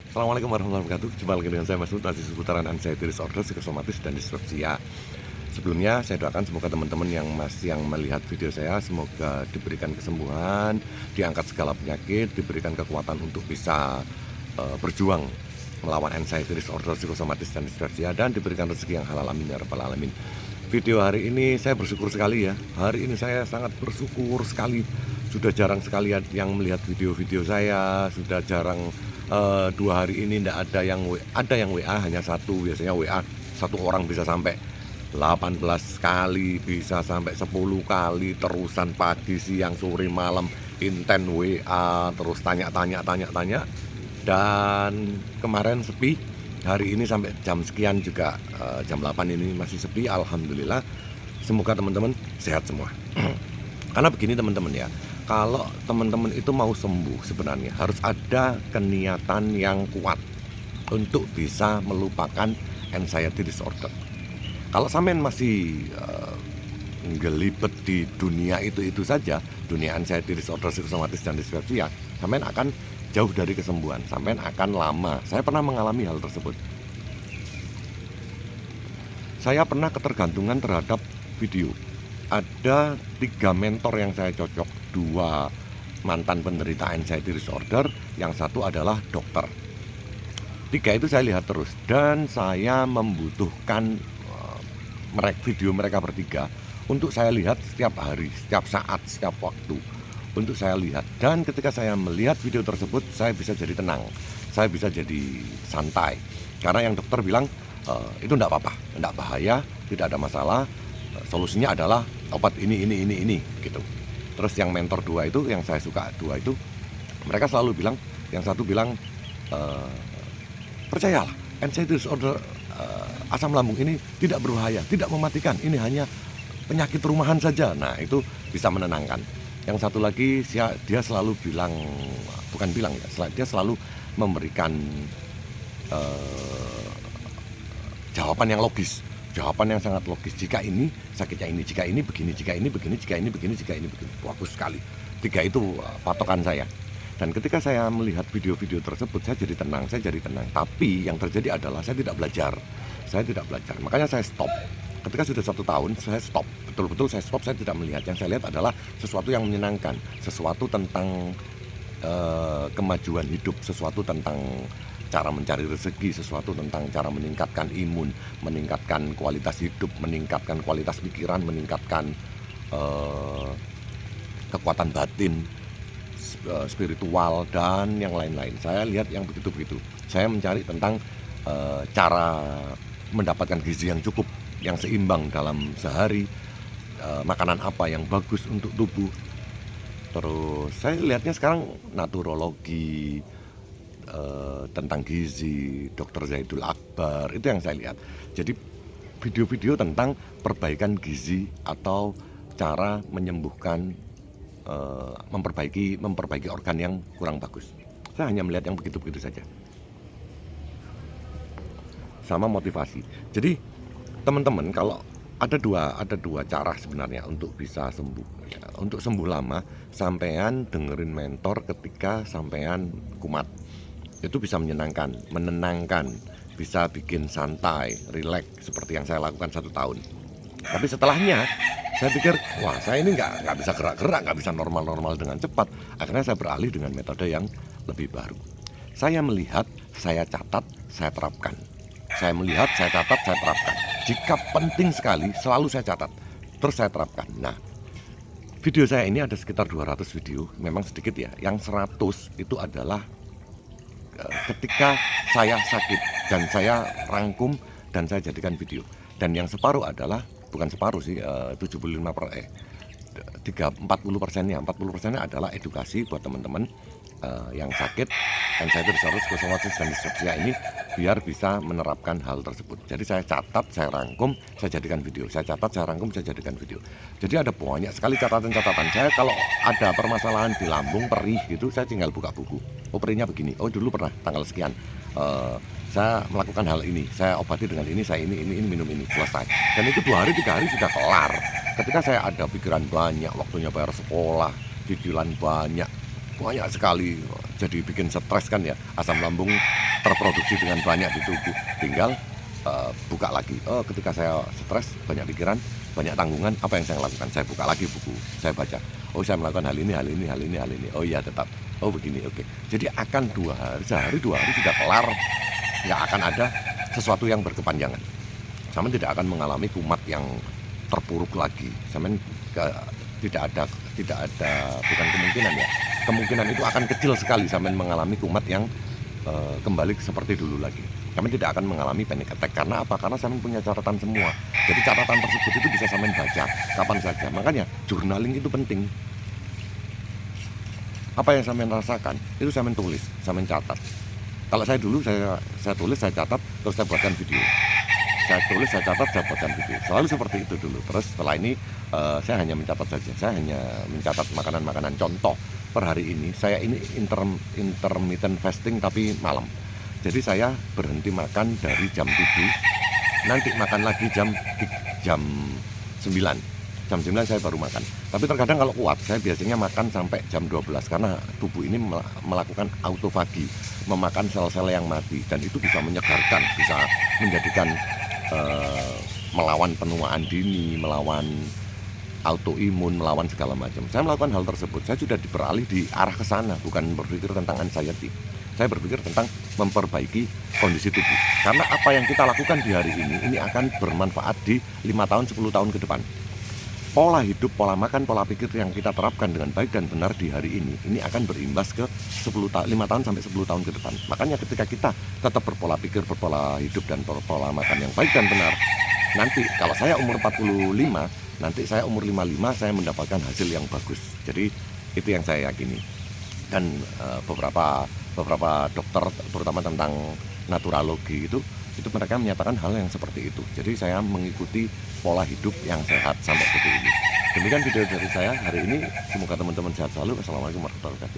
Assalamualaikum warahmatullahi wabarakatuh. Jumpa lagi dengan saya Mas Nut, masih seputaran anxiety disorder, psikosomatis, dan disrupsia. Sebelumnya saya doakan semoga teman-teman yang melihat video saya semoga diberikan kesembuhan, diangkat segala penyakit, diberikan kekuatan untuk bisa berjuang melawan anxiety disorder, psikosomatis, dan disrupsia, dan diberikan rezeki yang halal, amin ya rabbal alamin. Video hari ini saya bersyukur sekali ya. Hari ini saya sangat bersyukur sekali. Sudah jarang sekali yang melihat video-video saya, sudah jarang. 2 hari ini tidak ada yang WA hanya satu. Biasanya WA satu orang bisa sampai 18 kali, bisa sampai 10 kali terusan, pagi, siang, sore, malam, inten WA, terus tanya. Dan kemarin sepi, hari ini sampai jam sekian juga, jam 8 ini masih sepi. Alhamdulillah, semoga teman-teman sehat semua. Karena begini teman-teman ya, kalau teman-teman itu mau sembuh sebenarnya harus ada keniatan yang kuat untuk bisa melupakan anxiety disorder. Kalau sampean masih ngelibet di dunia itu saja, dunia anxiety disorder, psikosomatis, dan disrupsia, sampean akan jauh dari kesembuhan, sampean akan lama. Saya pernah mengalami hal tersebut. Saya pernah ketergantungan terhadap video. Ada 3 mentor yang saya cocok, 2 mantan penderita anxiety disorder, yang satu adalah dokter. 3 itu saya lihat terus, dan saya membutuhkan video mereka bertiga untuk saya lihat setiap hari, setiap saat, setiap waktu, untuk saya lihat. Dan ketika saya melihat video tersebut, saya bisa jadi tenang, saya bisa jadi santai. Karena yang dokter bilang itu enggak apa-apa, enggak bahaya, tidak ada masalah. Solusinya adalah obat ini gitu. Terus yang mentor 2 itu, yang saya suka 2 itu, mereka selalu bilang, yang satu bilang percayalah, anxiety disorder, asam lambung ini tidak berbahaya, tidak mematikan, ini hanya penyakit rumahan saja. Nah, itu bisa menenangkan. Yang satu lagi dia selalu bilang, bukan bilang ya, dia selalu memberikan jawaban yang logis, jawaban yang sangat logis. Jika ini sakitnya ini, jika ini begini, jika ini begini, jika ini begini, jika ini begini. Bagus sekali. 3 itu patokan saya. Dan ketika saya melihat video-video tersebut, saya jadi tenang. Tapi yang terjadi adalah saya tidak belajar. Makanya saya stop. Ketika sudah 1 tahun, saya stop. Betul-betul saya stop. Saya tidak melihat. Yang saya lihat adalah sesuatu yang menyenangkan, sesuatu tentang kemajuan hidup, sesuatu tentang cara mencari rezeki, sesuatu tentang cara meningkatkan imun, meningkatkan kualitas hidup, meningkatkan kualitas pikiran, meningkatkan kekuatan batin, spiritual, dan yang lain-lain. Saya lihat yang begitu-begitu. Saya mencari tentang cara mendapatkan gizi yang cukup, yang seimbang dalam sehari, makanan apa yang bagus untuk tubuh. Terus saya lihatnya sekarang naturologi, tentang gizi, Dr. Zaidul Akbar, itu yang saya lihat. Jadi video-video tentang perbaikan gizi atau cara menyembuhkan, memperbaiki organ yang kurang bagus. Saya hanya melihat yang begitu-begitu saja. Sama motivasi. Jadi teman-teman, kalau ada dua cara sebenarnya untuk bisa sembuh. Ya, untuk sembuh lama, sampean dengerin mentor ketika sampean kumat. Itu bisa menenangkan, bisa bikin santai, rileks, seperti yang saya lakukan 1 tahun. Tapi setelahnya saya pikir, wah, saya ini nggak bisa gerak-gerak, nggak bisa normal dengan cepat. Akhirnya saya beralih dengan metode yang lebih baru. Saya melihat, saya catat, saya terapkan. Saya melihat, saya catat, saya terapkan. Jika penting sekali, selalu saya catat, terus saya terapkan. Nah, video saya ini ada sekitar 200 video, memang sedikit ya. Yang 100 itu adalah ketika saya sakit, dan saya rangkum dan saya jadikan video. Dan yang separuh adalah, bukan separuh sih, 40%-nya adalah edukasi buat teman-teman yang sakit anxiety disorder, psikosomatis, dan disrupsia ini, biar bisa menerapkan hal tersebut. Jadi saya catat, saya rangkum, saya jadikan video. Saya catat, saya rangkum, saya jadikan video. Jadi ada banyak sekali catatan-catatan. Saya kalau ada permasalahan di lambung, perih gitu, saya tinggal buka buku. Oh, perihnya begini. Oh, dulu pernah tanggal sekian saya melakukan hal ini, saya obati dengan ini, saya ini minum ini, selesai. Dan itu 2 hari 3 hari sudah kelar. Ketika saya ada pikiran banyak, waktunya bayar sekolah, cicilan banyak sekali, jadi bikin stres kan ya, asam lambung terproduksi dengan banyak di tubuh. Tinggal buka lagi. Oh, ketika saya stres, banyak pikiran, banyak tanggungan, apa yang saya lakukan? Saya buka lagi buku, saya baca. Oh, saya melakukan hal ini, hal ini, hal ini, hal ini. Oh iya, tetap. Oh begini, oke. Jadi akan 2 hari, sehari 2 hari sudah kelar. Nggak akan ada sesuatu yang berkepanjangan. Sama tidak akan mengalami kumat yang terpuruk lagi. Sama tidak ada bukan kemungkinan ya. Kemungkinan itu akan kecil sekali sampai mengalami kumat yang kembali seperti dulu lagi. Kami tidak akan mengalami panic attack. Karena apa? Karena saya punya catatan semua. Jadi catatan tersebut itu bisa saya baca kapan saja. Makanya journaling itu penting. Apa yang saya rasakan itu saya tulis, saya catat. Kalau saya dulu saya tulis, saya catat, terus saya buatkan video. Saya tulis, saya catat, saya buatkan video. Selalu seperti itu dulu. Terus setelah ini saya hanya mencatat saja. Saya hanya mencatat makanan-makanan. Contoh, per hari ini saya ini intermittent fasting tapi malam. Jadi saya berhenti makan dari jam 7, nanti makan lagi jam 9. Jam 9 saya baru makan. Tapi terkadang kalau kuat, saya biasanya makan sampai jam 12 karena tubuh ini melakukan autofagi, memakan sel-sel yang mati, dan itu bisa menyegarkan, bisa menjadikan melawan penuaan dini, melawan autoimun, melawan segala macam. Saya melakukan hal tersebut. Saya sudah beralih di arah ke sana, bukan berpikir tentang anxiety. Saya berpikir tentang memperbaiki kondisi tubuh. Karena apa yang kita lakukan di hari ini akan bermanfaat di 5 tahun, 10 tahun ke depan. Pola hidup, pola makan, pola pikir yang kita terapkan dengan baik dan benar di hari ini akan berimbas ke 5 tahun sampai 10 tahun ke depan. Makanya ketika kita tetap berpola pikir, berpola hidup dan berpola makan yang baik dan benar, nanti kalau saya umur 45, nanti saya umur 55 saya mendapatkan hasil yang bagus. Jadi itu yang saya yakini. Dan beberapa dokter terutama tentang naturalogi itu mereka menyatakan hal yang seperti itu. Jadi saya mengikuti pola hidup yang sehat sampai detik ini. Demikian video dari saya hari ini. Semoga teman-teman sehat selalu. Assalamualaikum warahmatullahi wabarakatuh.